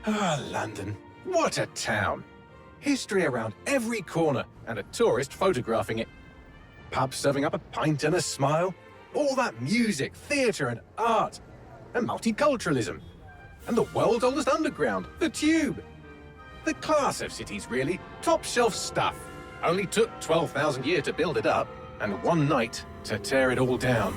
Ah, London. What a town. History around every corner, and a tourist photographing it. Pubs serving up a pint and a smile. All that music, theatre and art. And multiculturalism. And the world's oldest underground, the Tube. The class of cities, really. Top shelf stuff. Only took 12,000 years to build it up, and one night to tear it all down.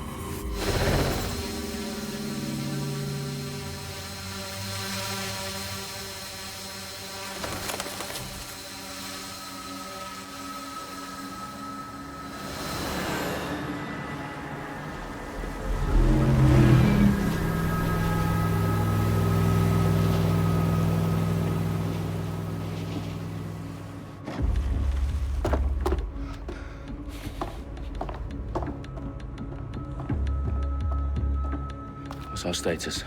What's our status?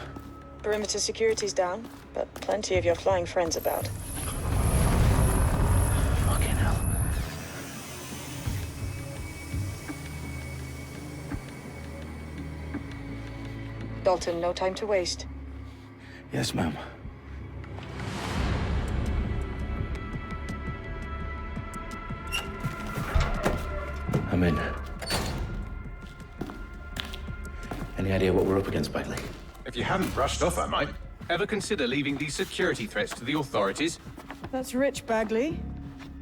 Perimeter security's down, but plenty of your flying friends about. Fucking hell. Dalton, no time to waste. Yes, ma'am. I'm in. Any idea what we're up against, Bagley? If you hadn't brushed off, I might. Ever consider leaving these security threats to the authorities? That's rich, Bagley.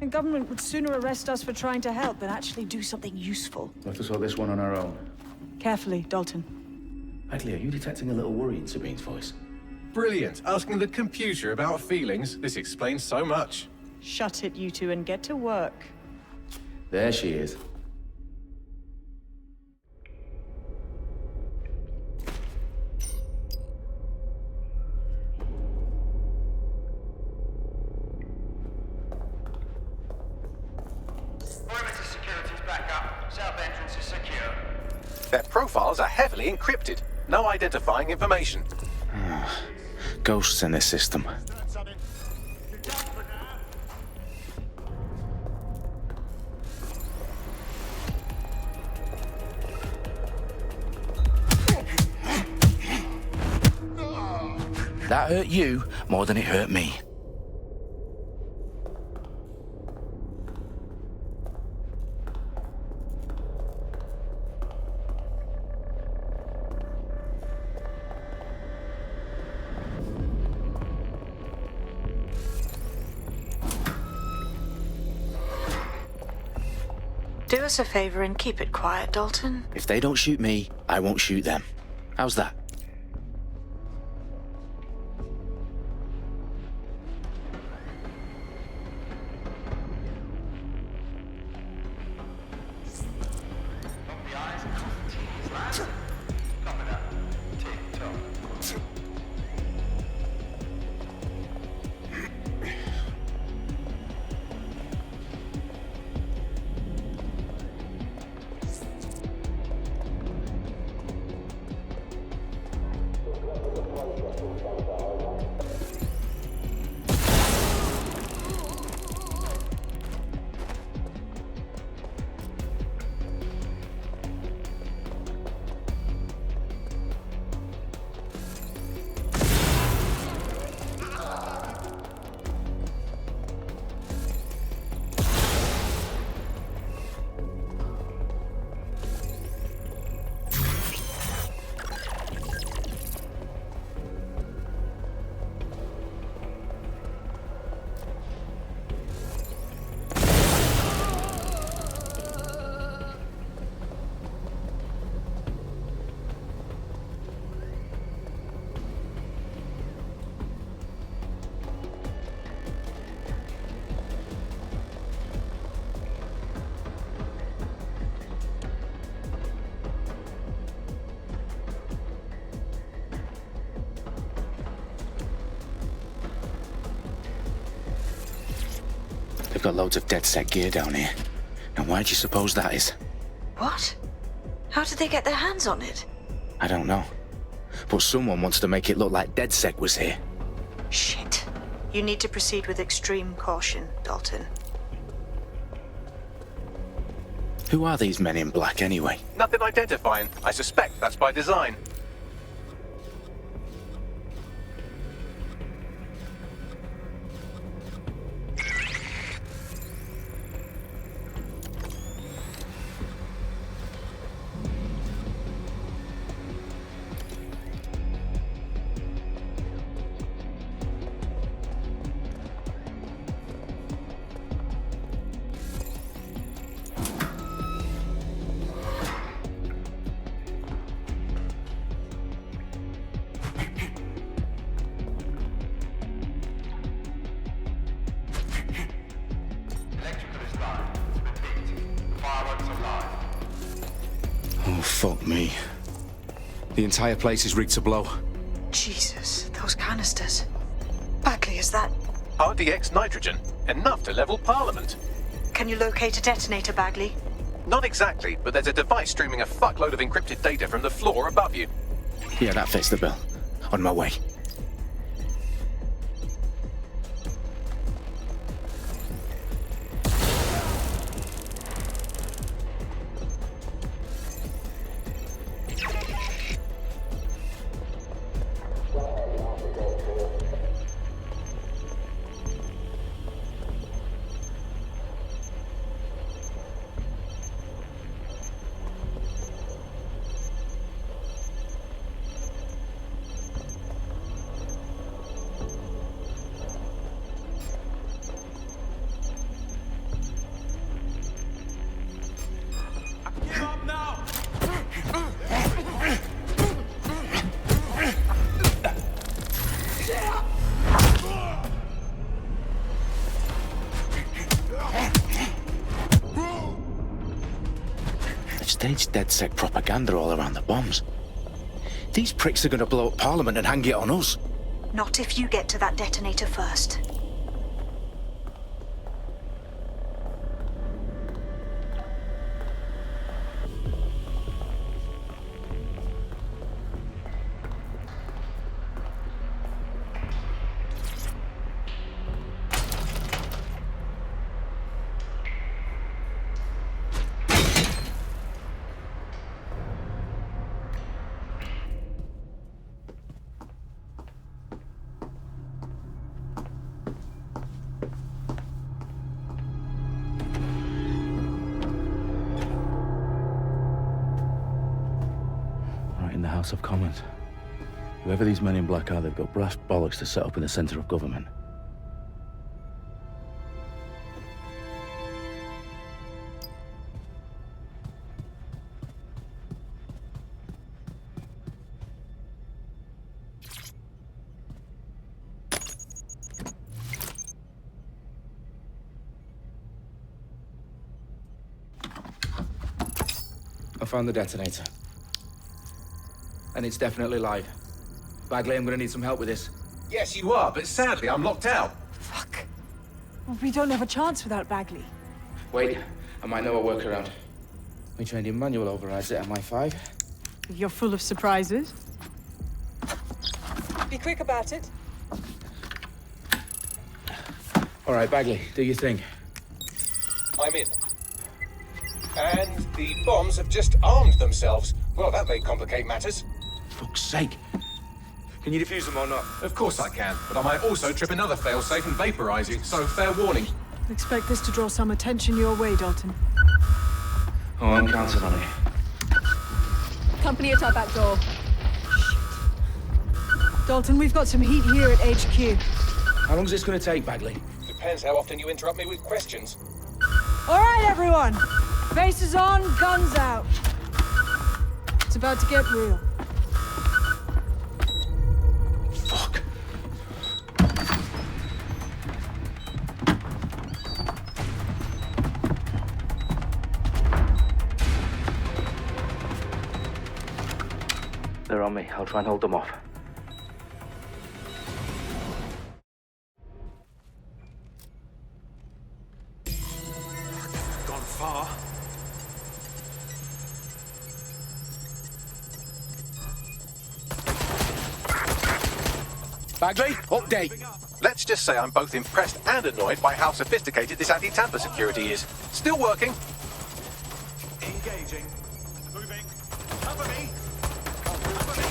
And government would sooner arrest us for trying to help than actually do something useful. We'll have to sort this one on our own. Carefully, Dalton. Bagley, are you detecting a little worry in Sabine's voice? Brilliant. Asking the computer about feelings. This explains so much. Shut it, you two, and get to work. There she is. Perimeter security's back up. South entrance is secure. Their profiles are heavily encrypted. No identifying information. Ghosts in this system. That hurt you more than it hurt me. Do us a favor and keep it quiet, Dalton. If they don't shoot me, I won't shoot them. How's that? The eyes and cross the T's, lad. Copy that. Tick-tock. They've got loads of DedSec gear down here. Now why do you suppose that is? What? How did they get their hands on it? I don't know. But someone wants to make it look like DedSec was here. Shit. You need to proceed with extreme caution, Dalton. Who are these men in black anyway? Nothing identifying. I suspect that's by design. Me. The entire place is rigged to blow. Jesus, those canisters. Bagley, is that... RDX nitrogen, enough to level Parliament. Can you locate a detonator, Bagley? Not exactly, but there's a device streaming a fuckload of encrypted data from the floor above you. Yeah, that fits the bill. On my way. They've staged DedSec propaganda all around the bombs. These pricks are gonna blow up Parliament and hang it on us. Not if you get to that detonator first. In the House of Commons. Whoever these men in black are, they've got brass bollocks to set up in the centre of government. I found the detonator. And it's definitely live. Bagley, I'm gonna need some help with this. Yes, you are, but sadly I'm locked out. Fuck. We don't have a chance without Bagley. Wait, I might know a workaround. We trained in manual overrides at MI5. You're full of surprises. Be quick about it. All right, Bagley, do your thing. I'm in. And the bombs have just armed themselves. Well, that may complicate matters. Fuck's sake. Can you defuse them or not? Of course I can, but I might also trip another failsafe and vaporize you, so fair warning. Expect this to draw some attention your way, Dalton. Oh, I'm counting on it. Company at our back door. Dalton, we've got some heat here at HQ. How long's this gonna take, Bagley? Depends how often you interrupt me with questions. All right, everyone. Faces on, guns out. It's about to get real. Fuck. They're on me. I'll try and hold them off. Gone far. Bagley, update. Let's just say I'm both impressed and annoyed by how sophisticated this anti-tamper security is. Still working. Engaging. Moving. Cover me. Cover me.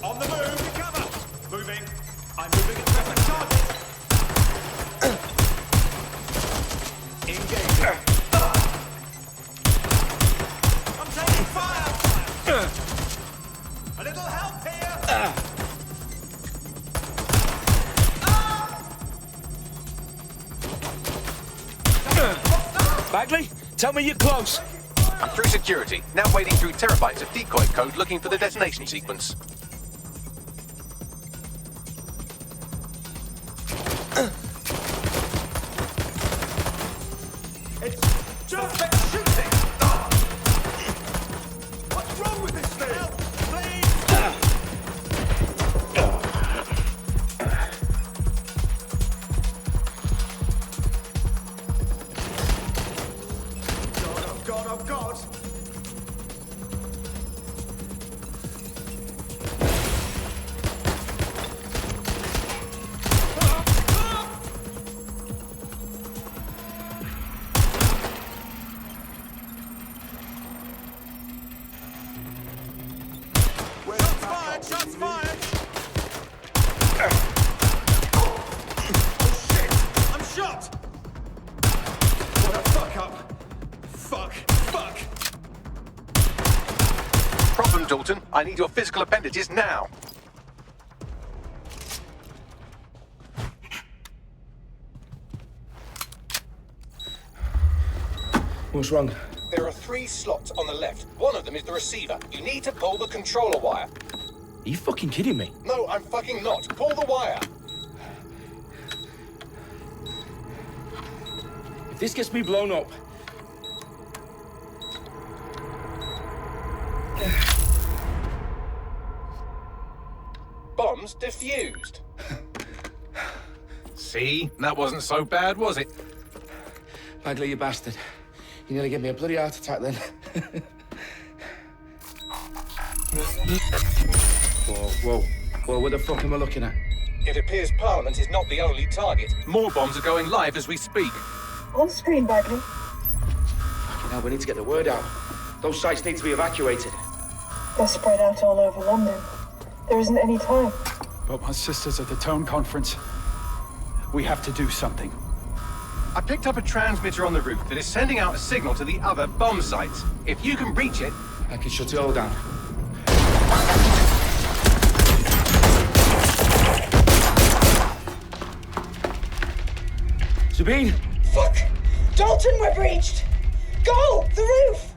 On the move. Cover. Moving. I'm moving at separate target. Engaging. I'm taking fire. A little help here. Bagley, tell me you're close. I'm through security, now wading through terabytes of decoy code looking for the detonation sequence. It's just been shooting. What's wrong Right, shots fired! Oh shit! I'm shot! What a fuck up! Fuck! Problem, Dalton. I need your physical appendages now. What's wrong? There are 3 slots on the left. One of them is the receiver. You need to pull the controller wire. Are you fucking kidding me? No, I'm fucking not. Pull the wire. If this gets me blown up... Bombs defused. See? That wasn't so bad, was it? Bagley, you bastard. You nearly gave me a bloody heart attack then. Whoa. What the fuck am I looking at? It appears Parliament is not the only target. More bombs are going live as we speak. On screen, Bagley. Now we need to get the word out. Those sites need to be evacuated. They're spread out all over London. There isn't any time. But my sister's at the Tone Conference. We have to do something. I picked up a transmitter on the roof that is sending out a signal to the other bomb sites. If you can reach it... I can shut it all down. Sabine! Fuck! Dalton, we're breached! Go! The roof!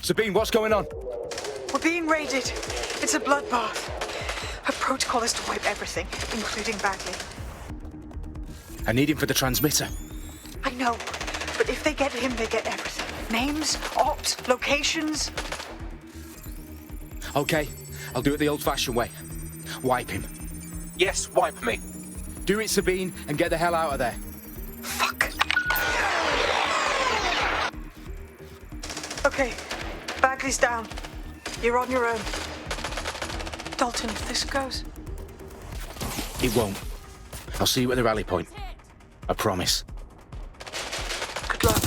Sabine, what's going on? We're being raided. It's a bloodbath. Her protocol is to wipe everything, including Bagley. I need him for the transmitter. I know, but if they get him, they get everything. Names, ops, locations. Okay, I'll do it the old-fashioned way. Wipe him. Yes, wipe me. Do it, Sabine, and get the hell out of there. Fuck. Okay, Bagley's down. You're on your own. Dalton, if this goes... It won't. I'll see you at the rally point. I promise. Good luck.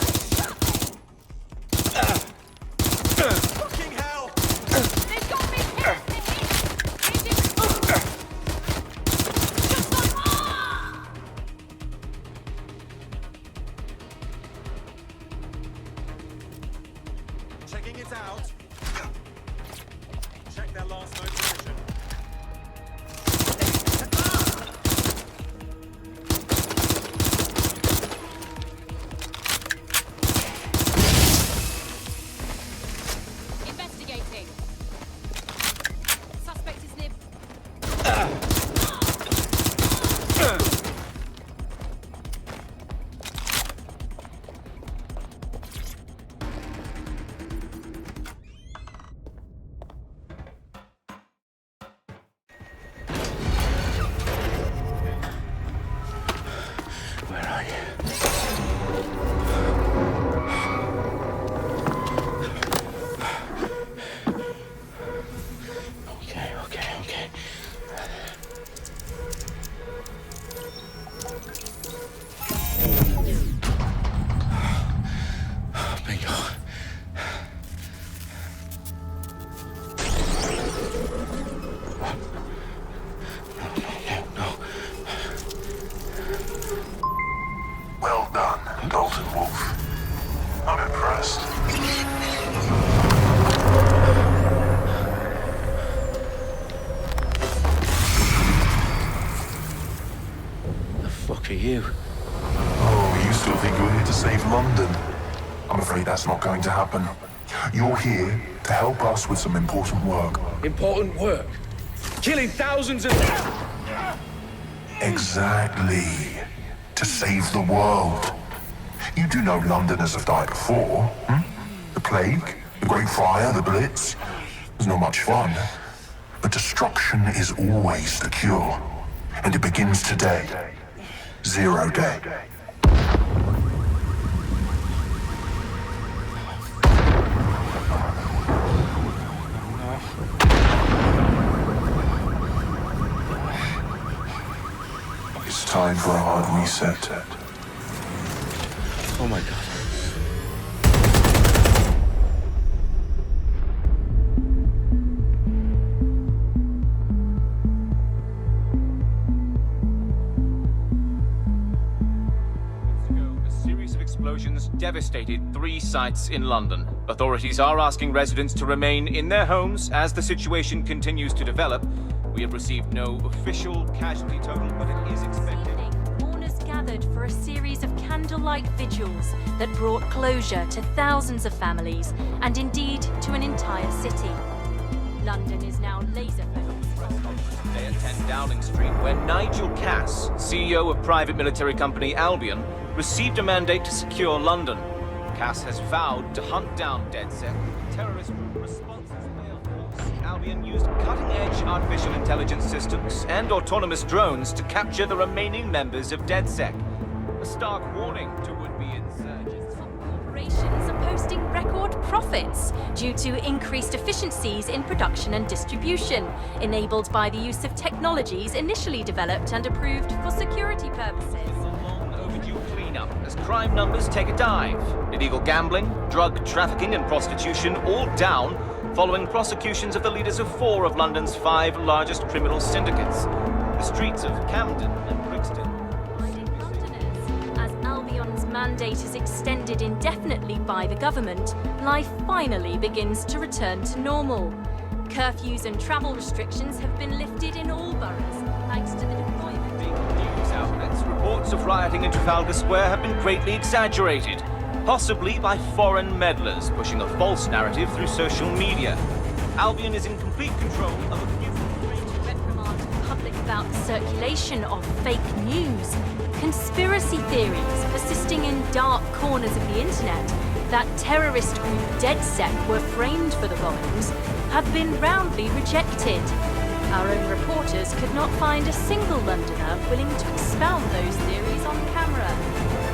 Fucking hell! They've got me here! Checking it out. Check their last known position. Investigating. Suspect is near. Where are you? Okay. Bingo. No. Well done, Dalton Wolf. I'm impressed. The fuck are you? Oh, you still think you're here to save London? I'm afraid that's not going to happen. You're here to help us with some important work. Important work. Killing thousands of... Exactly. To save the world. You do know Londoners have died before, hmm? The Plague, the Great Fire, the Blitz. It's not much fun. But destruction is always the cure. And it begins today. Zero Day. It's time for a hard reset. Oh my god. A series of explosions devastated 3 sites in London. Authorities are asking residents to remain in their homes as the situation continues to develop. We have received no official casualty total, but it is expected. Mourners gathered for a series of candlelight vigils that brought closure to thousands of families and indeed to an entire city. London is now laser-focused. Today at 10 Dowling Street, where Nigel Cass, CEO of private military company Albion, received a mandate to secure London. Cass has vowed to hunt down DedSec. Terrorist responses failed. Albion used cutting-edge artificial intelligence systems and autonomous drones to capture the remaining members of DedSec. A stark warning to would-be insurgents. Corporations are posting record profits due to increased efficiencies in production and distribution, enabled by the use of technologies initially developed and approved for security purposes. Cleanup as crime numbers take a dive. Illegal gambling, drug trafficking and prostitution all down following prosecutions of the leaders of 4 of London's 5 largest criminal syndicates. The streets of Camden and Brixton. As Albion's mandate is extended indefinitely by the government, life finally begins to return to normal. Curfews and travel restrictions have been lifted in all boroughs, thanks to the deployment. News outlets, reports of rioting in Trafalgar Square have been greatly exaggerated, possibly by foreign meddlers pushing a false narrative through social media. Albion is in complete control of a few. To reprimand the public about the circulation of fake news, conspiracy theories persisting in dark corners of the internet that terrorist group DedSec were framed for the bombings have been roundly rejected. Our own reporters could not find a single Londoner willing to expound those theories on camera.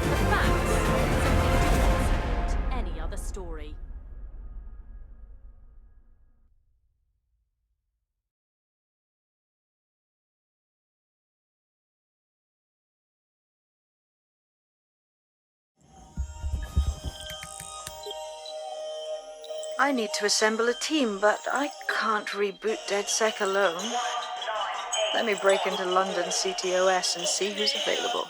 The facts simply don't support any other story. I need to assemble a team, but I can't reboot DedSec alone. Let me break into London CTOS and see who's available.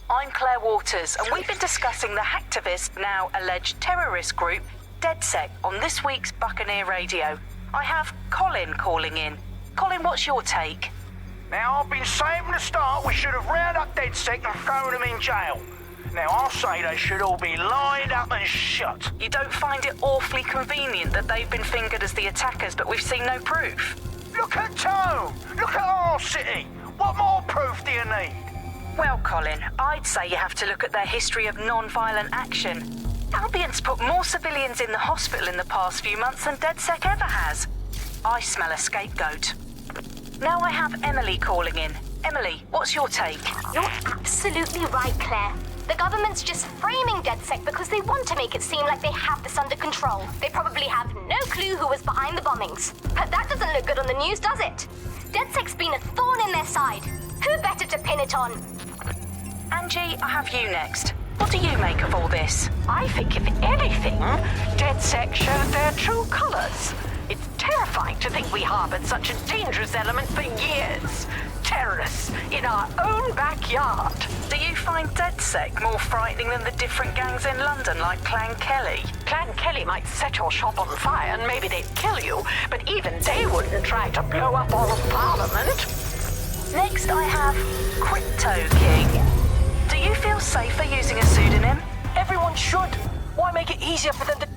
I'm Claire Waters, and we've been discussing the hacktivist, now alleged terrorist group, DedSec, on this week's Buccaneer Radio. I have Colin calling in. Colin, what's your take? Now, I've been saying from the start we should have rounded up DedSec and thrown them in jail. Now, I'll say they should all be lined up and shot. You don't find it awfully convenient that they've been fingered as the attackers, but we've seen no proof? Look at Tone! Look at our city! What more proof do you need? Well, Colin, I'd say you have to look at their history of non-violent action. Albion's put more civilians in the hospital in the past few months than DedSec ever has. I smell a scapegoat. Now I have Emily calling in. Emily, what's your take? You're absolutely right, Claire. The government's just framing DedSec because they want to make it seem like they have this under control. They probably have no clue who was behind the bombings. But that doesn't look good on the news, does it? DedSec's been a thorn in their side. Who better to pin it on? Angie, I have you next. What do you make of all this? I think, if anything, DedSec showed their true colors. It's terrifying to think we harbored such a dangerous element for years. Terrorists in our own backyard. Do you find DedSec more frightening than the different gangs in London, like Clan Kelly? Clan Kelly might set your shop on fire and maybe they'd kill you, but even they wouldn't try to blow up all of Parliament. Next I have Crypto King. Do you feel safer using a pseudonym? Everyone should. Why make it easier for them to...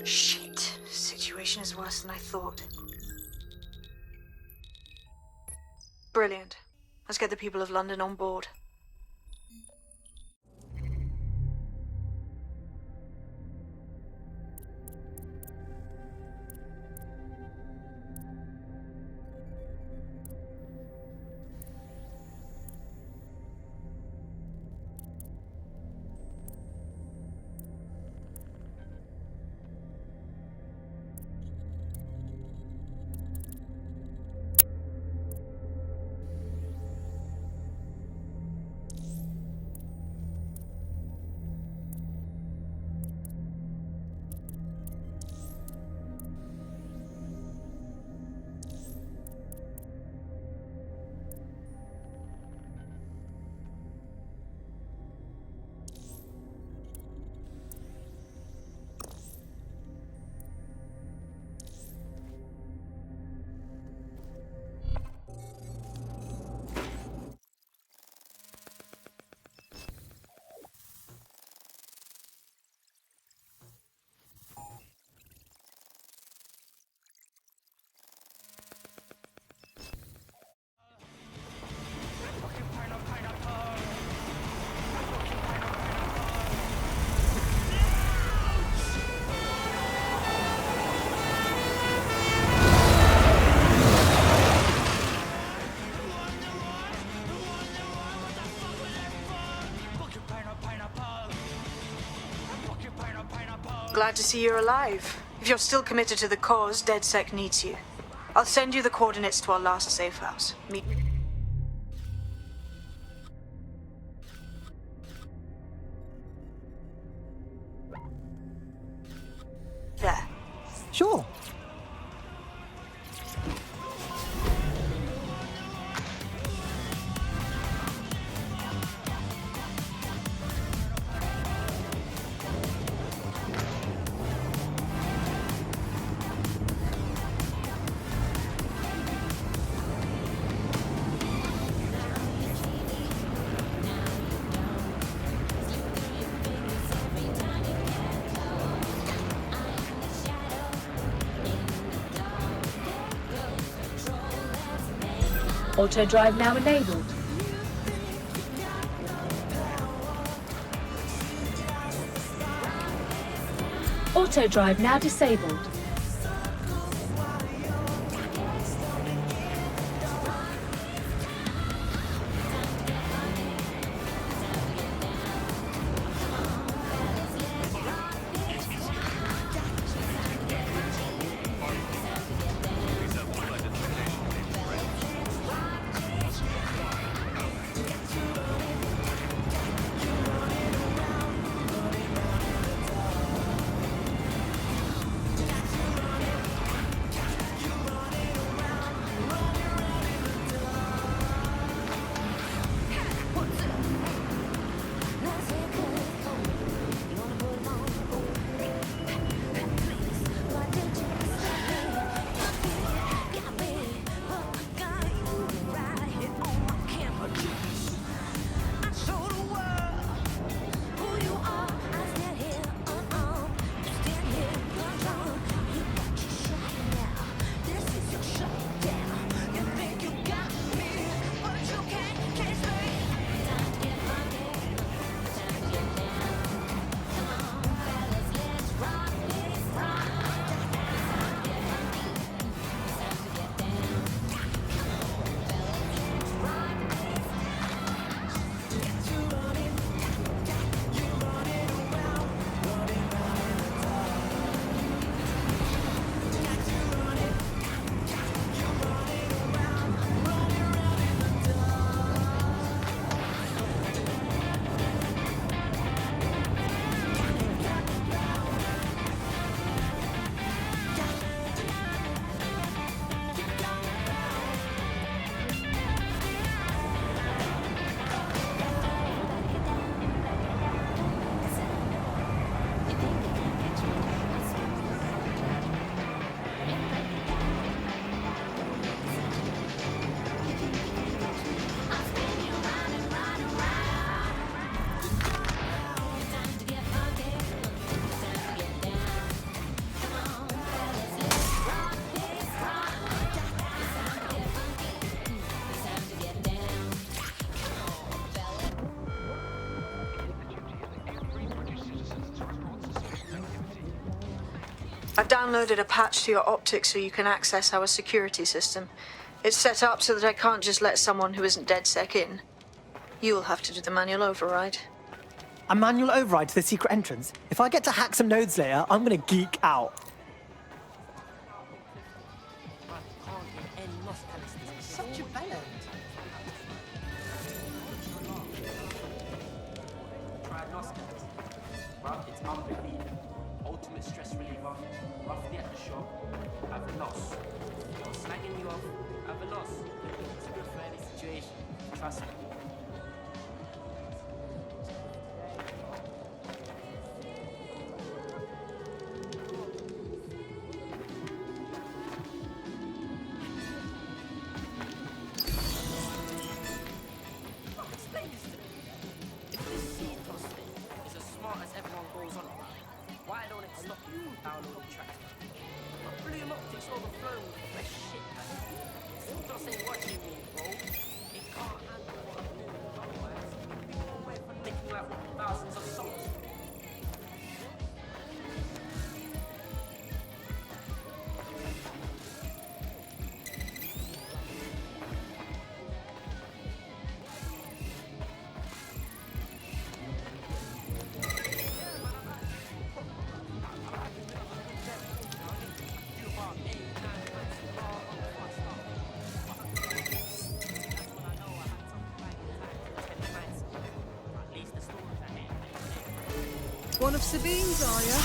Shit. Situation is worse than I thought. Brilliant. Let's get the people of London on board. Glad to see you're alive. If you're still committed to the cause, DedSec needs you. I'll send you the coordinates to our last safe house. Meet me. There. Sure. Auto drive now enabled. Auto drive now disabled. I've downloaded a patch to your optics so you can access our security system. It's set up so that I can't just let someone who isn't DedSec in. You'll have to do the manual override. A manual override to the secret entrance? If I get to hack some nodes later, I'm gonna geek out. Such a bellend. It's unbelievable. Ultimate stress reliever. Roughly at the shop. Have a loss. You're slagging me off. Have a loss. It's good for any situation. Trust me. Explain this to me. If this seed costing is as smart as everyone goes on about, why don't it stop you from downloading tracks? But Brilliant Optics overflowing with fresh shit, man. Still just ain't watching me, bro. It can't handle what I'm doing. Otherwise, people won't wait for making like thousands of songs. One of Sabine's, are you?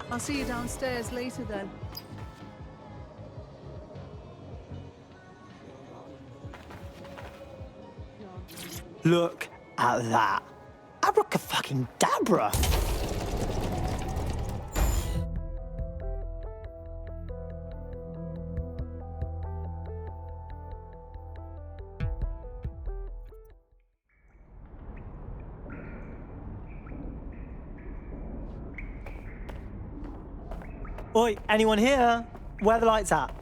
I'll see you downstairs later then. Look at that. Abracadabra. Oi, anyone here? Where are the lights at?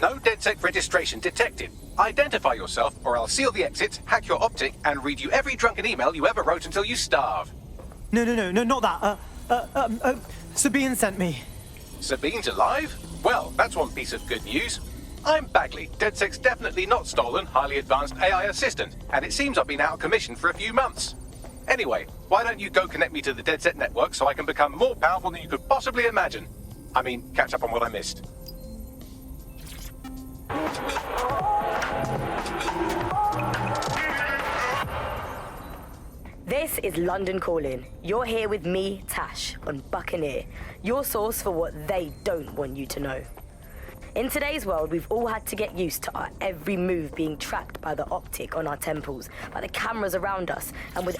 No DedSec registration detected. Identify yourself, or I'll seal the exits, hack your optic, and read you every drunken email you ever wrote until you starve. No, not that. Sabine sent me. Sabine's alive? Well, that's one piece of good news. I'm Bagley, DedSec's definitely not stolen, highly advanced AI assistant, and it seems I've been out of commission for a few months. Anyway, why don't you go connect me to the DedSec network so I can become more powerful than you could possibly imagine? I mean, catch up on what I missed. This is London Calling. You're here with me, Tash, on Buccaneer, your source for what they don't want you to know. In today's world, we've all had to get used to our every move being tracked by the optic on our temples, by the cameras around us, and with...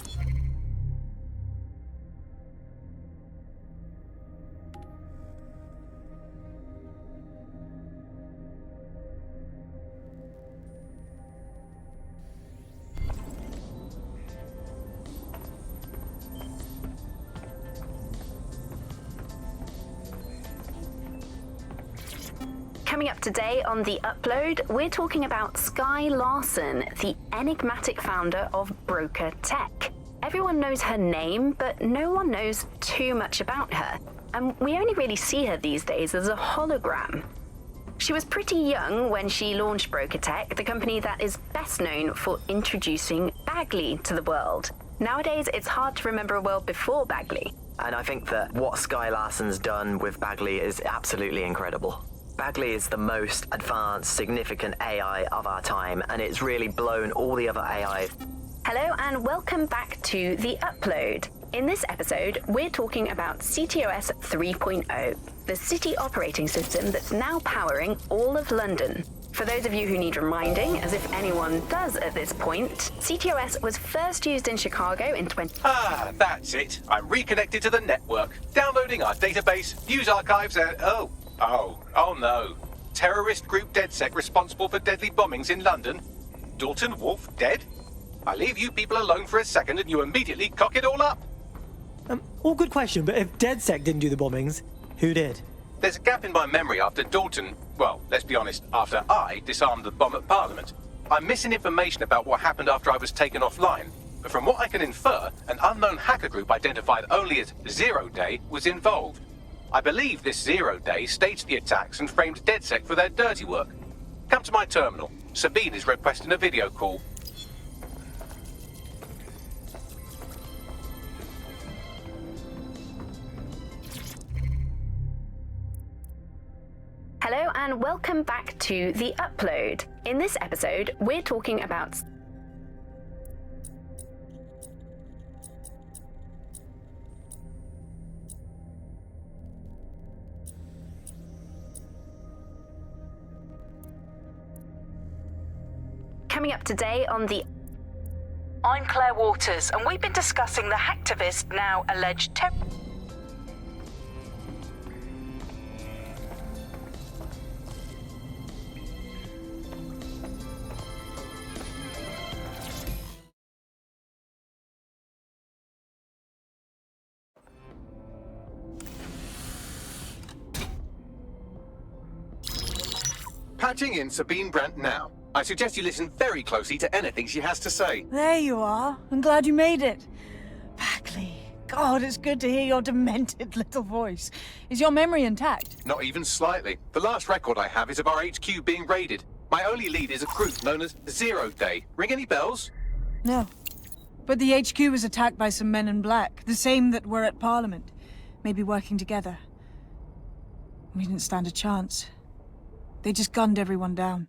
Coming up today on The Upload, we're talking about Skye Larson, the enigmatic founder of Broker Tech. Everyone knows her name, but no one knows too much about her, and we only really see her these days as a hologram. She was pretty young when she launched Broker Tech, the company that is best known for introducing Bagley to the world. Nowadays, it's hard to remember a world before Bagley. And I think that what Skye Larson's done with Bagley is absolutely incredible. Bagley is the most advanced, significant AI of our time, and it's really blown all the other AIs. Hello and welcome back to The Upload. In this episode, we're talking about CTOS 3.0, the city operating system that's now powering all of London. For those of you who need reminding, as if anyone does at this point, CTOS was first used in Chicago in 20... Ah, that's it. I'm reconnected to the network, downloading our database, news archives, and... Oh no. terrorist group DedSec responsible for deadly bombings in London? Dalton Wolf dead? I leave you people alone for a second and you immediately cock it all up. All good question, but if DedSec didn't do the bombings, who did? There's a gap in my memory after Dalton, well, let's be honest, after I disarmed the bomb at Parliament. I'm missing information about what happened after I was taken offline, but from what I can infer, an unknown hacker group identified only as Zero Day was involved. I believe this Zero Day staged the attacks and framed DedSec for their dirty work. Come to my terminal. Sabine is requesting a video call. Hello and welcome back to The Upload. In this episode, we're talking about coming up today on the I'm Claire Waters, and we've been discussing the hacktivist, now alleged Patching in Sabine Brandt now. I suggest you listen very closely to anything she has to say. There you are. I'm glad you made it. Bagley, God, it's good to hear your demented little voice. Is your memory intact? Not even slightly. The last record I have is of our HQ being raided. My only lead is a group known as Zero Day. Ring any bells? No. But the HQ was attacked by some men in black, the same that were at Parliament. Maybe working together. We didn't stand a chance. They just gunned everyone down.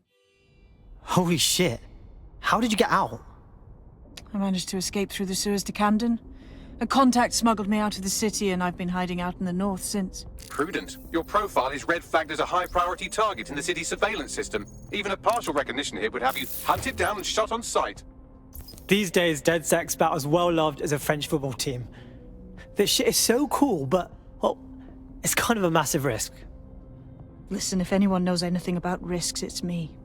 Holy shit. How did you get out? I managed to escape through the sewers to Camden. A contact smuggled me out of the city, and I've been hiding out in the north since. Prudent. Your profile is red flagged as a high-priority target in the city's surveillance system. Even a partial recognition here would have you hunted down and shot on sight. These days, DedSec's about as well loved as a French football team. This shit is so cool, but, well, it's kind of a massive risk. Listen, if anyone knows anything about risks, it's me.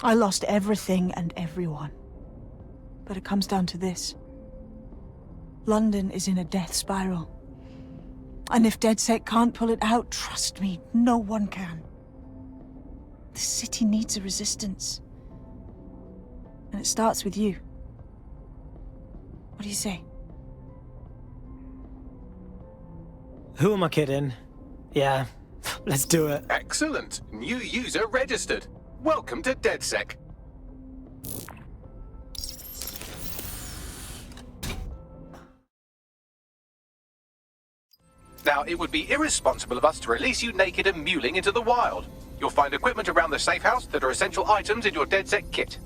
I lost everything and everyone. But it comes down to this. London is in a death spiral. And if DedSec can't pull it out, trust me, no one can. The city needs a resistance. And it starts with you. What do you say? Who am I kidding? Yeah, let's do it. Excellent. New user registered. Welcome to DedSec. Now, it would be irresponsible of us to release you naked and mewling into the wild. You'll find equipment around the safe house that are essential items in your DedSec kit.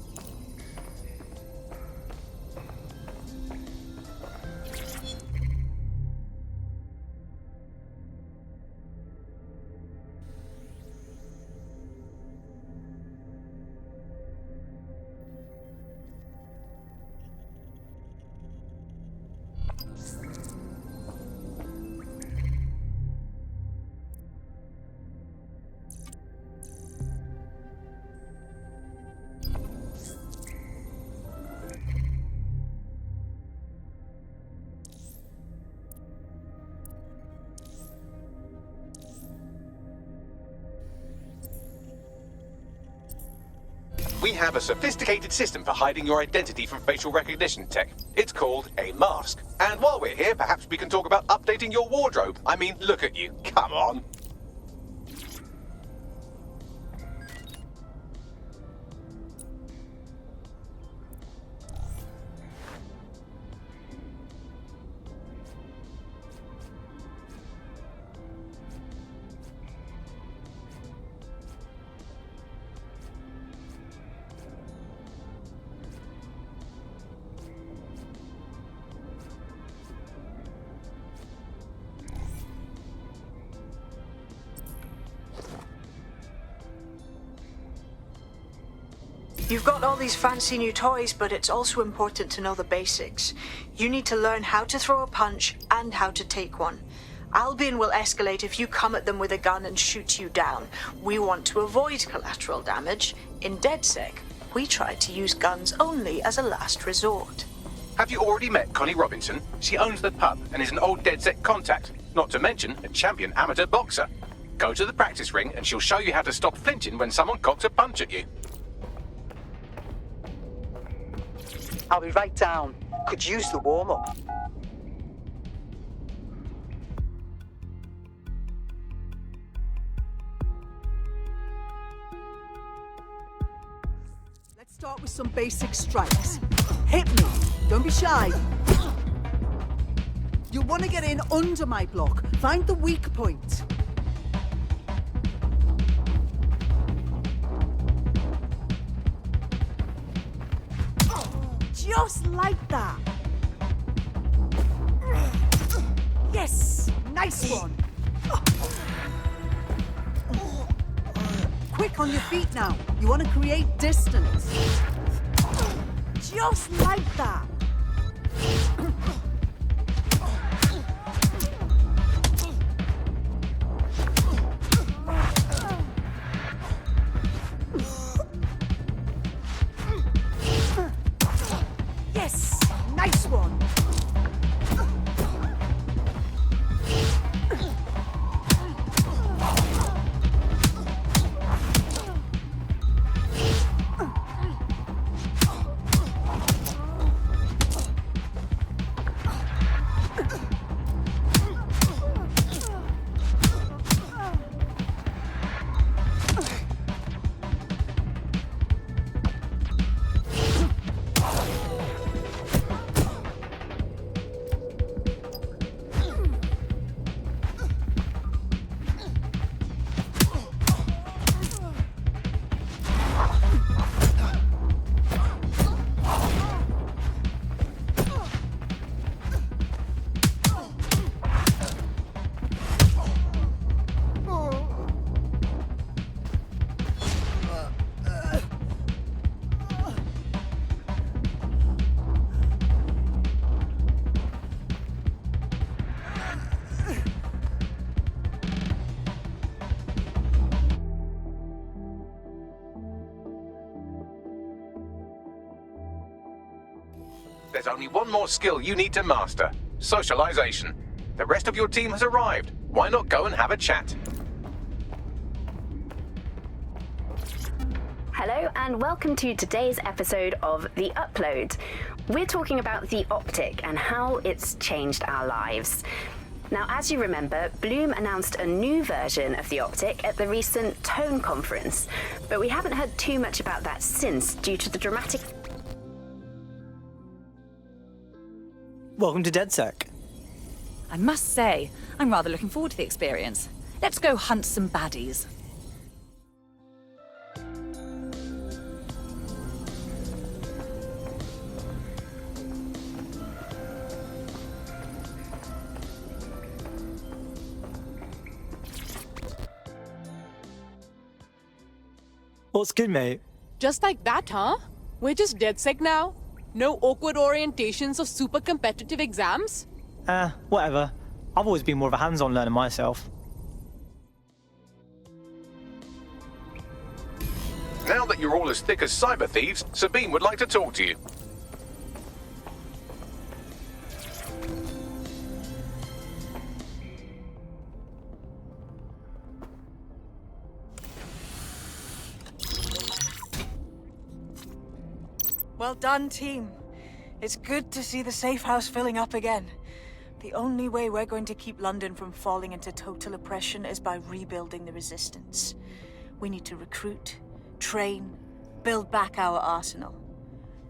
We have a sophisticated system for hiding your identity from facial recognition tech. It's called a mask. And while we're here, perhaps we can talk about updating your wardrobe. I mean, look at you. Come on. You've got all these fancy new toys, but it's also important to know the basics. You need to learn how to throw a punch and how to take one. Albion will escalate if you come at them with a gun and shoot you down. We want to avoid collateral damage. In DedSec, we try to use guns only as a last resort. Have you already met Connie Robinson? She owns the pub and is an old DedSec contact, not to mention a champion amateur boxer. Go to the practice ring and she'll show you how to stop flinching when someone cocks a punch at you. I'll be right down. Could use the warm-up. Let's start with some basic strikes. Hit me. Don't be shy. You'll want to get in under my block. Find the weak point. Just like that. Yes! Nice one! Quick on your feet now. You want to create distance. Just like that. Yes! Nice one! There's only one more skill you need to master. Socialization. The rest of your team has arrived. Why not go and have a chat? Hello and welcome to today's episode of The Upload. We're talking about the Optic and how it's changed our lives. Now, as you remember, Bloom announced a new version of the Optic at the recent Tone conference, but we haven't heard too much about that since due to the dramatic... Welcome to DedSec. I must say, I'm rather looking forward to the experience. Let's go hunt some baddies. What's good, mate? Just like that, huh? We're just DedSec now? No awkward orientations or super competitive exams? Whatever. I've always been more of a hands-on learner myself. Now that you're all as thick as cyber thieves, Sabine would like to talk to you. Well done, team. It's good to see the safe house filling up again. The only way we're going to keep London from falling into total oppression is by rebuilding the resistance. We need to recruit, train, build back our arsenal.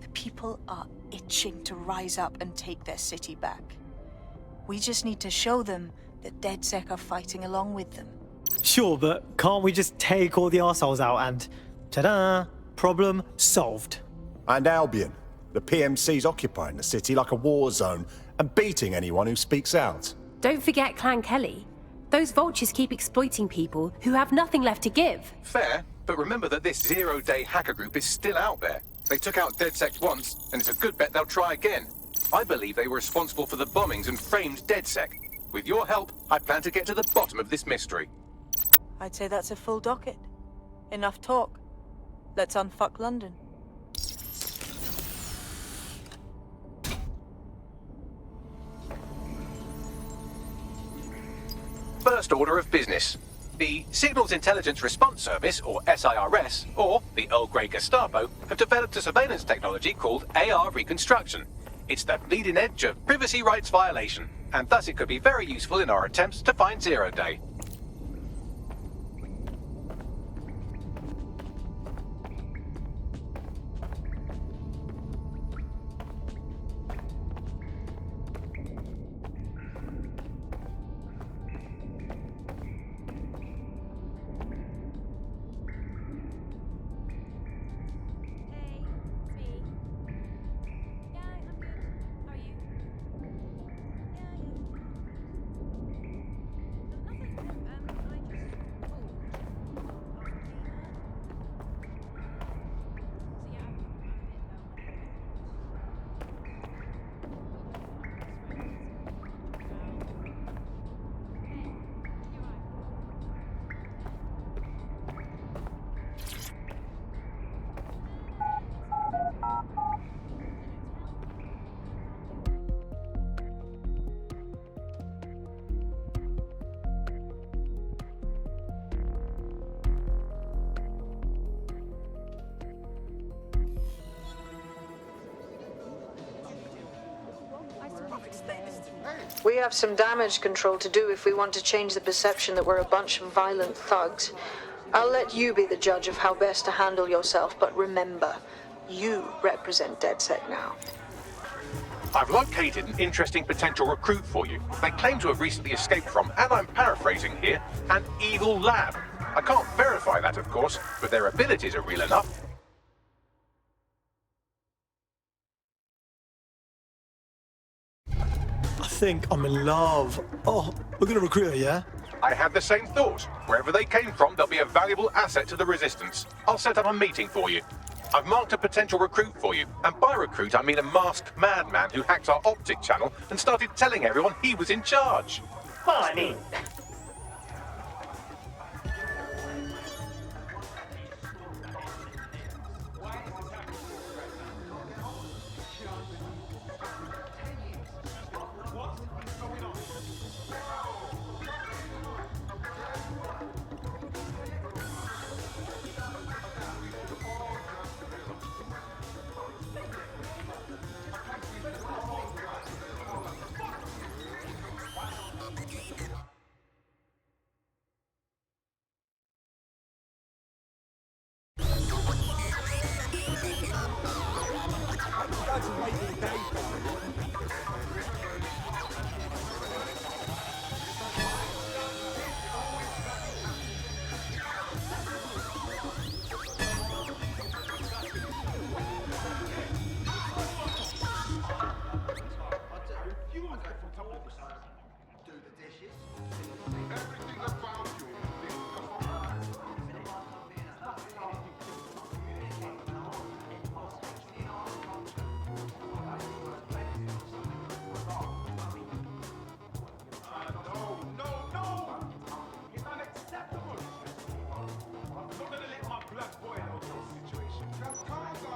The people are itching to rise up and take their city back. We just need to show them that DedSec are fighting along with them. Sure, but can't we just take all the arseholes out and... ta-da! Problem solved. And Albion. The PMC's occupying the city like a war zone and beating anyone who speaks out. Don't forget Clan Kelly. Those vultures keep exploiting people who have nothing left to give. Fair, but remember that this zero-day hacker group is still out there. They took out DedSec once, and it's a good bet they'll try again. I believe they were responsible for the bombings and framed DedSec. With your help, I plan to get to the bottom of this mystery. I'd say that's a full docket. Enough talk. Let's unfuck London. First order of business. The Signals Intelligence Response Service, or SIRS, or the Earl Grey Gestapo, have developed a surveillance technology called AR Reconstruction. It's the bleeding edge of privacy rights violation, and thus it could be very useful in our attempts to find Zero Day. We have some damage control to do if we want to change the perception that we're a bunch of violent thugs. I'll let you be the judge of how best to handle yourself, but remember, you represent DedSec now. I've located an interesting potential recruit for you. They claim to have recently escaped from, and I'm paraphrasing here, an evil lab. I can't verify that, of course, but their abilities are real enough. I think I'm in love. Oh, we're gonna recruit her, yeah? I had the same thought. Wherever they came from, they'll be a valuable asset to the Resistance. I'll set up a meeting for you. I've marked a potential recruit for you, and by recruit I mean a masked madman who hacked our optic channel and started telling everyone he was in charge. Well, I mean...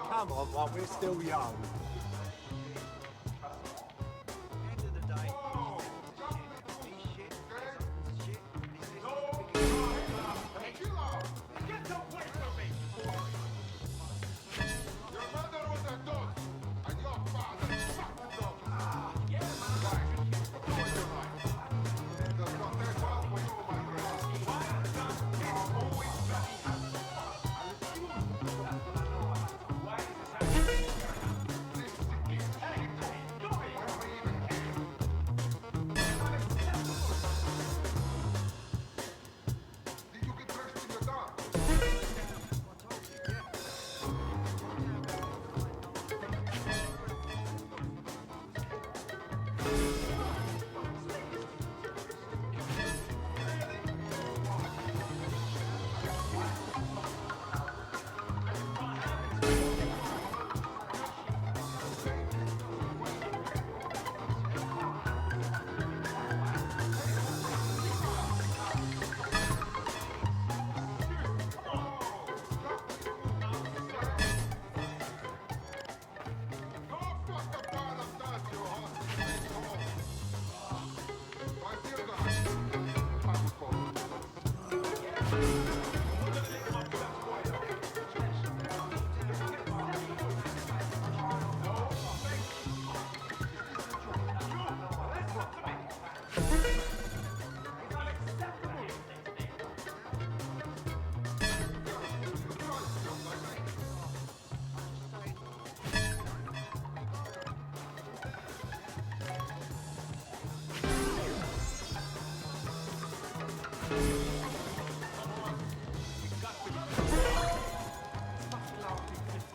Come on, while we're still young.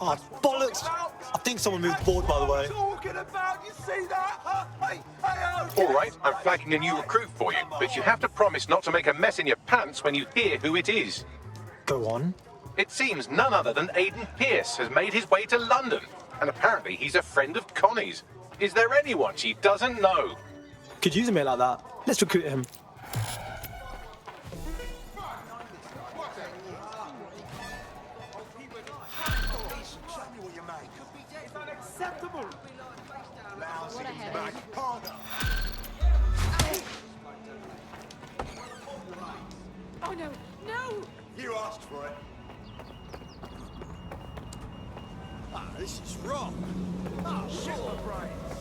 Oh, bollocks! I think someone moved the board, by the way. Talking about, you see that? Hey, All right, I'm flagging a new recruit for you, but you have to promise not to make a mess in your pants when you hear who it is. Go on. It seems none other than Aidan Pierce has made his way to London, and apparently he's a friend of Connie's. Is there anyone she doesn't know? Could use a mate like that. Let's recruit him. Oh no, no! You asked for it. Ah, this is wrong. Oh, shit, my brains.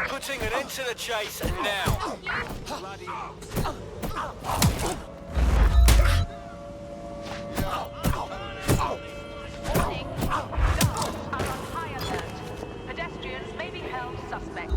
Putting an end to the chase now. Bloody. Warning, guards are on high alert. Pedestrians may be held suspect.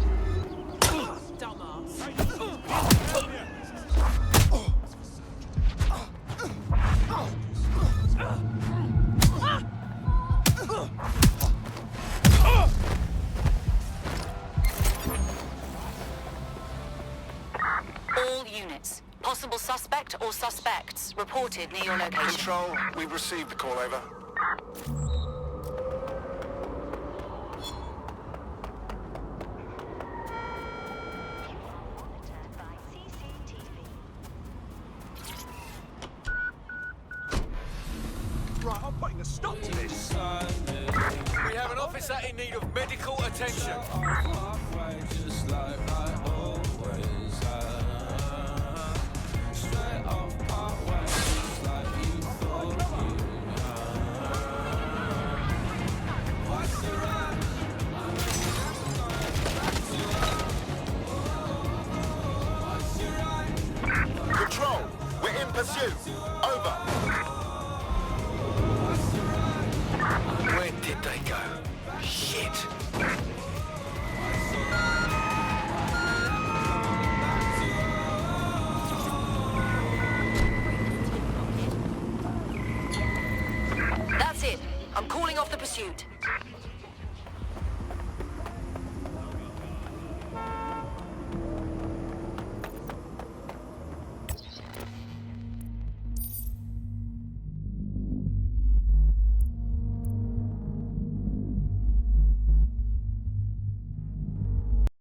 All units. Possible suspect or suspects reported near your location. Control, we've received the call, over. Right, I'm putting a stop to this. We have an officer in need of medical attention. Control, we're in pursuit. Over. Where did they go? Shit. That's it. I'm calling off the pursuit.